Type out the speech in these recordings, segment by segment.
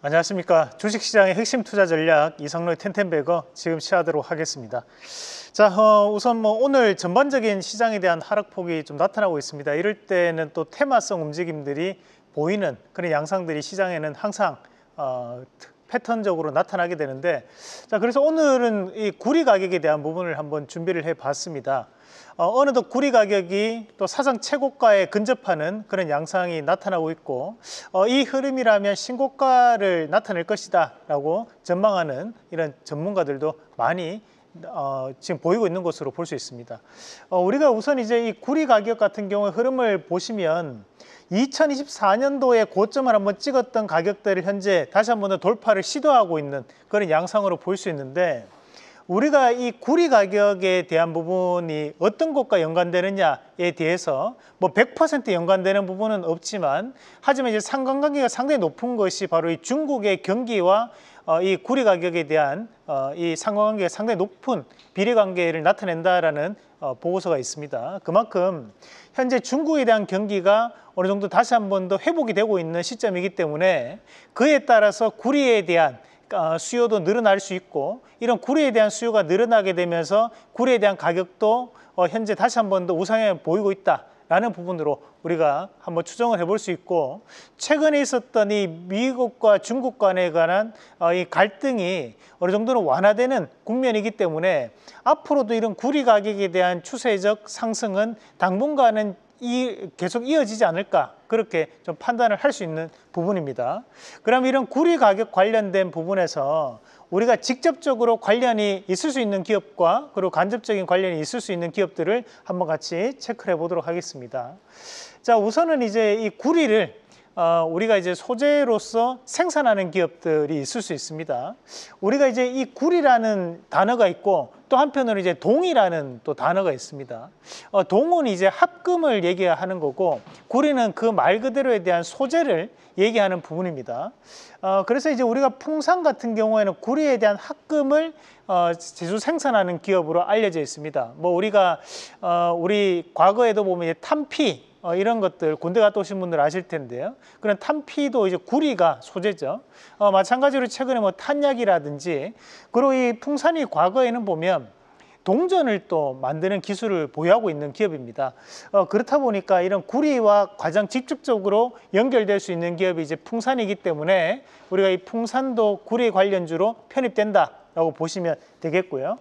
안녕하십니까. 주식시장의 핵심 투자 전략 이상로의 텐텐베거 지금 시작하도록 하겠습니다. 자, 우선 오늘 전반적인 시장에 대한 하락폭이 좀 나타나고 있습니다. 이럴 때는 또 테마성 움직임들이 보이는 그런 양상들이 시장에는 항상 패턴적으로 나타나게 되는데, 자, 그래서 오늘은 이 구리 가격에 대한 부분을 한번 준비를 해봤습니다. 어느덧 구리 가격이 또 사상 최고가에 근접하는 그런 양상이 나타나고 있고, 이 흐름이라면 신고가를 나타낼 것이다 라고 전망하는 이런 전문가들도 많이 지금 보이고 있는 것으로 볼 수 있습니다. 우리가 우선 이제 이 구리 가격 같은 경우에 흐름을 보시면 2024년도에 고점을 한번 찍었던 가격대를 현재 다시 한번 더 돌파를 시도하고 있는 그런 양상으로 볼 수 있는데, 우리가 이 구리 가격에 대한 부분이 어떤 것과 연관되느냐에 대해서 뭐 100% 연관되는 부분은 없지만, 하지만 이제 상관관계가 상당히 높은 것이 바로 이 중국의 경기와 이 구리 가격에 대한 이 상관관계가 상당히 높은 비례관계를 나타낸다라는 보고서가 있습니다. 그만큼 현재 중국에 대한 경기가 어느 정도 다시 한번 더 회복이 되고 있는 시점이기 때문에, 그에 따라서 구리에 대한 수요도 늘어날 수 있고, 이런 구리에 대한 수요가 늘어나게 되면서 구리에 대한 가격도 현재 다시 한번 더 우상향을 보이고 있다라는 부분으로 우리가 한번 추정을 해볼 수 있고, 최근에 있었던 이 미국과 중국 간에 관한 이 갈등이 어느 정도는 완화되는 국면이기 때문에 앞으로도 이런 구리 가격에 대한 추세적 상승은 당분간은 계속 이어지지 않을까, 그렇게 좀 판단을 할 수 있는 부분입니다. 그럼 이런 구리 가격 관련된 부분에서 우리가 직접적으로 관련이 있을 수 있는 기업과 그리고 간접적인 관련이 있을 수 있는 기업들을 한번 같이 체크를 해보도록 하겠습니다. 자, 우선은 이제 이 구리를 우리가 이제 소재로서 생산하는 기업들이 있을 수 있습니다. 우리가 이제 이 구리라는 단어가 있고, 또 한편으로 이제 동이라는 또 단어가 있습니다. 동은 이제 합금을 얘기하는 거고, 구리는 그 말 그대로에 대한 소재를 얘기하는 부분입니다. 그래서 이제 우리가 풍산 같은 경우에는 구리에 대한 합금을 제조 생산하는 기업으로 알려져 있습니다. 뭐 우리가 우리 과거에도 보면 이제 탄피 이런 것들 군대 갔다 오신 분들 아실 텐데요. 그런 탄피도 이제 구리가 소재죠. 마찬가지로 최근에 뭐 탄약이라든지, 그리고 이 풍산이 과거에는 보면 동전을 또 만드는 기술을 보유하고 있는 기업입니다. 그렇다 보니까 이런 구리와 가장 직접적으로 연결될 수 있는 기업이 이제 풍산이기 때문에 우리가 이 풍산도 구리 관련주로 편입된다라고 보시면 되겠고요.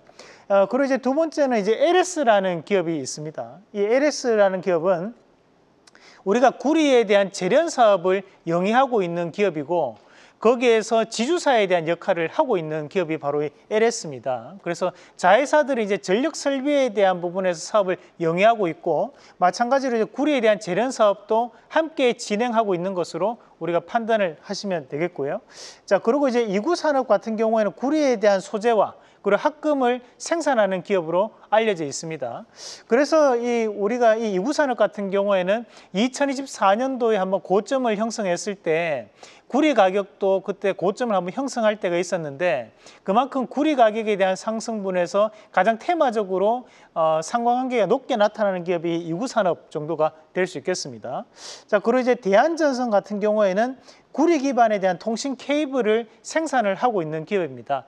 그리고 이제 두 번째는 이제 LS라는 기업이 있습니다. 이 LS라는 기업은 우리가 구리에 대한 재련 사업을 영위하고 있는 기업이고, 거기에서 지주사에 대한 역할을 하고 있는 기업이 바로 이 LS입니다. 그래서 자회사들이 이제 전력 설비에 대한 부분에서 사업을 영위하고 있고, 마찬가지로 이제 구리에 대한 재련 사업도 함께 진행하고 있는 것으로 우리가 판단을 하시면 되겠고요. 자, 그리고 이제 이구산업 같은 경우에는 구리에 대한 소재와 그리고 합금을 생산하는 기업으로 알려져 있습니다. 그래서 우리가 이 이구산업 같은 경우에는 2024년도에 한번 고점을 형성했을 때 구리 가격도 그때 고점을 한번 형성할 때가 있었는데, 그만큼 구리 가격에 대한 상승분에서 가장 테마적으로 상관관계가 높게 나타나는 기업이 이구산업 정도가 될 수 있겠습니다. 자, 그리고 이제 대한전선 같은 경우에는 구리 기반에 대한 통신 케이블을 생산을 하고 있는 기업입니다.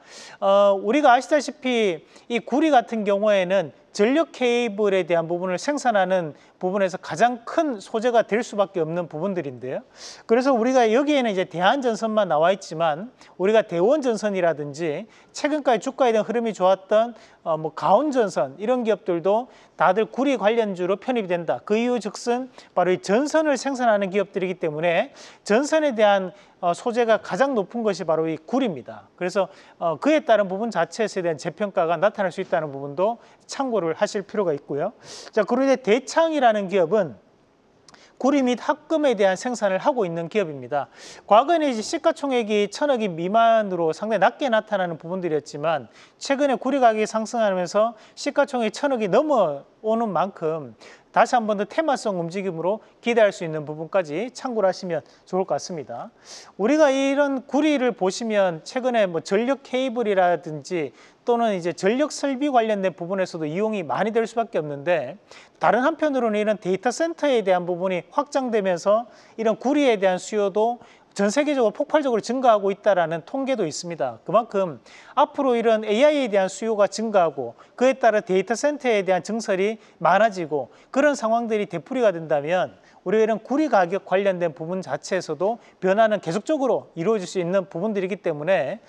우리가 아시다시피 이 구리 같은 경우에는 전력 케이블에 대한 부분을 생산하는 부분에서 가장 큰 소재가 될 수밖에 없는 부분들인데요. 그래서 우리가 여기에는 이제 대한전선만 나와 있지만, 우리가 대원전선이라든지 최근까지 주가에 대한 흐름이 좋았던 뭐 가온전선 이런 기업들도 다들 구리 관련주로 편입이 된다. 그 이유 즉슨 바로 이 전선을 생산하는 기업들이기 때문에 전선에 대한 소재가 가장 높은 것이 바로 이 구리입니다. 그래서 그에 따른 부분 자체에 대한 재평가가 나타날 수 있다는 부분도 참고를 하실 필요가 있고요. 자, 그리고 이제 대창이라는 기업은 구리 및 합금에 대한 생산을 하고 있는 기업입니다. 과거에는 이제 시가총액이 1,000억이 미만으로 상당히 낮게 나타나는 부분들이었지만, 최근에 구리 가격이 상승하면서 시가총액이 1,000억이 넘어오는 만큼 다시 한 번 더 테마성 움직임으로 기대할 수 있는 부분까지 참고를 하시면 좋을 것 같습니다. 우리가 이런 구리를 보시면 최근에 뭐 전력 케이블이라든지 또는 이제 전력 설비 관련된 부분에서도 이용이 많이 될 수밖에 없는데, 다른 한편으로는 이런 데이터 센터에 대한 부분이 확장되면서 이런 구리에 대한 수요도 전 세계적으로 폭발적으로 증가하고 있다는 통계도 있습니다. 그만큼 앞으로 이런 AI에 대한 수요가 증가하고 그에 따라 데이터 센터에 대한 증설이 많아지고 그런 상황들이 되풀이가 된다면 우리가 이런 구리 가격 관련된 부분 자체에서도 변화는 계속적으로 이루어질 수 있는 부분들이기 때문에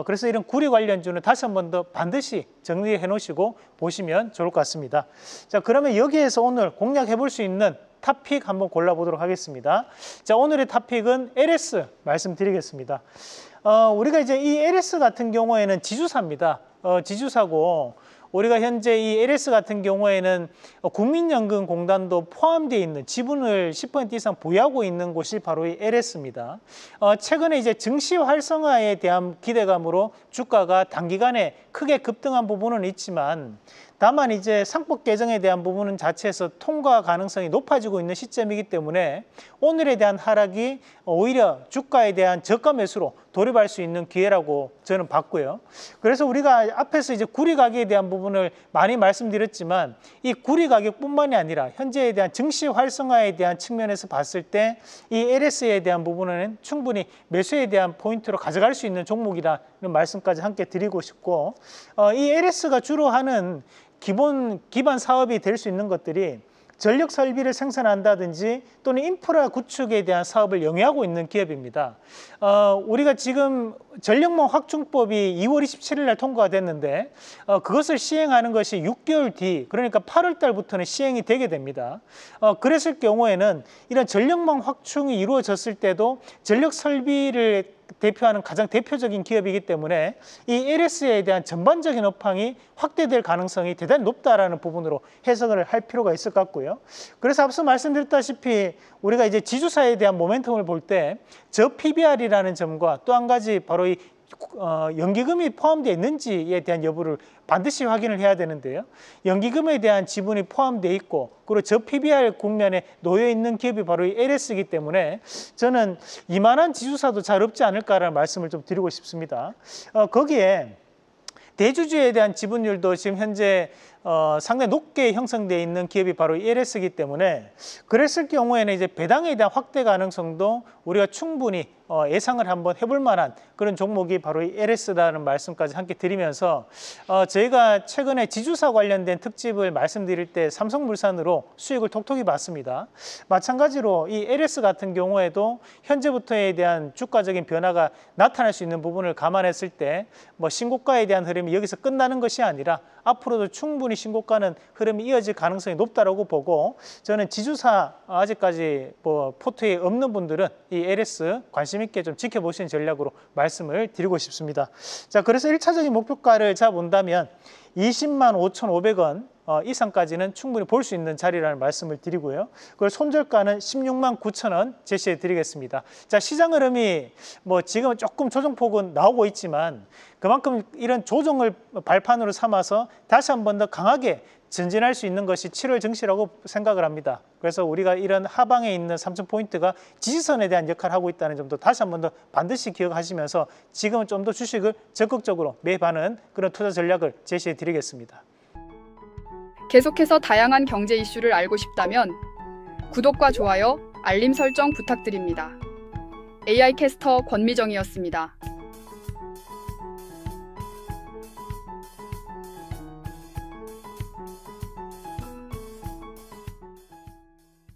그래서 이런 구리 관련주는 다시 한 번 더 반드시 정리해 놓으시고 보시면 좋을 것 같습니다. 자, 그러면 여기에서 오늘 공략해 볼 수 있는 탑픽 한번 골라보도록 하겠습니다. 자, 오늘의 탑픽은 LS 말씀드리겠습니다. 우리가 이제 이 LS 같은 경우에는 지주사입니다. 지주사고 우리가 현재 이 LS 같은 경우에는 국민연금공단도 포함되어 있는 지분을 10% 이상 보유하고 있는 곳이 바로 이 LS입니다. 최근에 이제 증시 활성화에 대한 기대감으로 주가가 단기간에 크게 급등한 부분은 있지만 다만 이제 상법 개정에 대한 부분은 자체에서 통과 가능성이 높아지고 있는 시점이기 때문에 오늘에 대한 하락이 오히려 주가에 대한 저가 매수로 돌입할 수 있는 기회라고 저는 봤고요. 그래서 우리가 앞에서 이제 구리 가격에 대한 부분을 많이 말씀드렸지만 이 구리 가격뿐만이 아니라 현재에 대한 증시 활성화에 대한 측면에서 봤을 때 이 LS에 대한 부분은 충분히 매수에 대한 포인트로 가져갈 수 있는 종목이라는 말씀까지 함께 드리고 싶고 이 LS가 주로 하는 기반 사업이 될 수 있는 것들이 전력 설비를 생산한다든지 또는 인프라 구축에 대한 사업을 영위하고 있는 기업입니다. 우리가 지금 전력망 확충법이 2월 27일 날 통과가 됐는데 그것을 시행하는 것이 6개월 뒤, 그러니까 8월 달부터는 시행이 되게 됩니다. 그랬을 경우에는 이런 전력망 확충이 이루어졌을 때도 전력 설비를 대표하는 가장 대표적인 기업이기 때문에 이 LS에 대한 전반적인 업황이 확대될 가능성이 대단히 높다라는 부분으로 해석을 할 필요가 있을 것 같고요. 그래서 앞서 말씀드렸다시피 우리가 이제 지주사에 대한 모멘텀을 볼 때 저 PBR이라는 점과 또 한 가지 바로 이 연기금이 포함되어 있는지에 대한 여부를 반드시 확인을 해야 되는데요. 연기금에 대한 지분이 포함되어 있고 그리고 저 PBR 국면에 놓여 있는 기업이 바로 이 LS이기 때문에 저는 이만한 지주사도 잘 없지 않을까라는 말씀을 좀 드리고 싶습니다. 거기에 대주주에 대한 지분율도 지금 현재 상당히 높게 형성되어 있는 기업이 바로 LS이기 때문에 그랬을 경우에는 이제 배당에 대한 확대 가능성도 우리가 충분히 예상을 한번 해볼 만한 그런 종목이 바로 이 LS라는 말씀까지 함께 드리면서 저희가 최근에 지주사 관련된 특집을 말씀드릴 때 삼성물산으로 수익을 톡톡히 봤습니다. 마찬가지로 이 LS 같은 경우에도 현재부터에 대한 주가적인 변화가 나타날 수 있는 부분을 감안했을 때 뭐 신고가에 대한 흐름이 여기서 끝나는 것이 아니라 앞으로도 충분히 신고가는 흐름이 이어질 가능성이 높다라고 보고 저는 지주사 아직까지 뭐 포트에 없는 분들은 이 LS 관심 있게 좀 지켜보시는 전략으로 말씀을 드리고 싶습니다. 자, 그래서 1차적인 목표가를 잡아본다면 20만 5,500원 이상까지는 충분히 볼 수 있는 자리라는 말씀을 드리고요. 그리고 손절가는 16만 9천원 제시해 드리겠습니다. 자, 시장 흐름이 뭐 지금 조금 조정폭은 나오고 있지만 그만큼 이런 조정을 발판으로 삼아서 다시 한 번 더 강하게 전진할 수 있는 것이 7월 증시라고 생각을 합니다. 그래서 우리가 이런 하방에 있는 3,000포인트가 지지선에 대한 역할을 하고 있다는 점도 다시 한 번 더 반드시 기억하시면서 지금은 좀 더 주식을 적극적으로 매입하는 그런 투자 전략을 제시해 드리겠습니다. 계속해서 다양한 경제 이슈를 알고 싶다면 구독과 좋아요, 알림 설정 부탁드립니다. AI 캐스터 권미정이었습니다.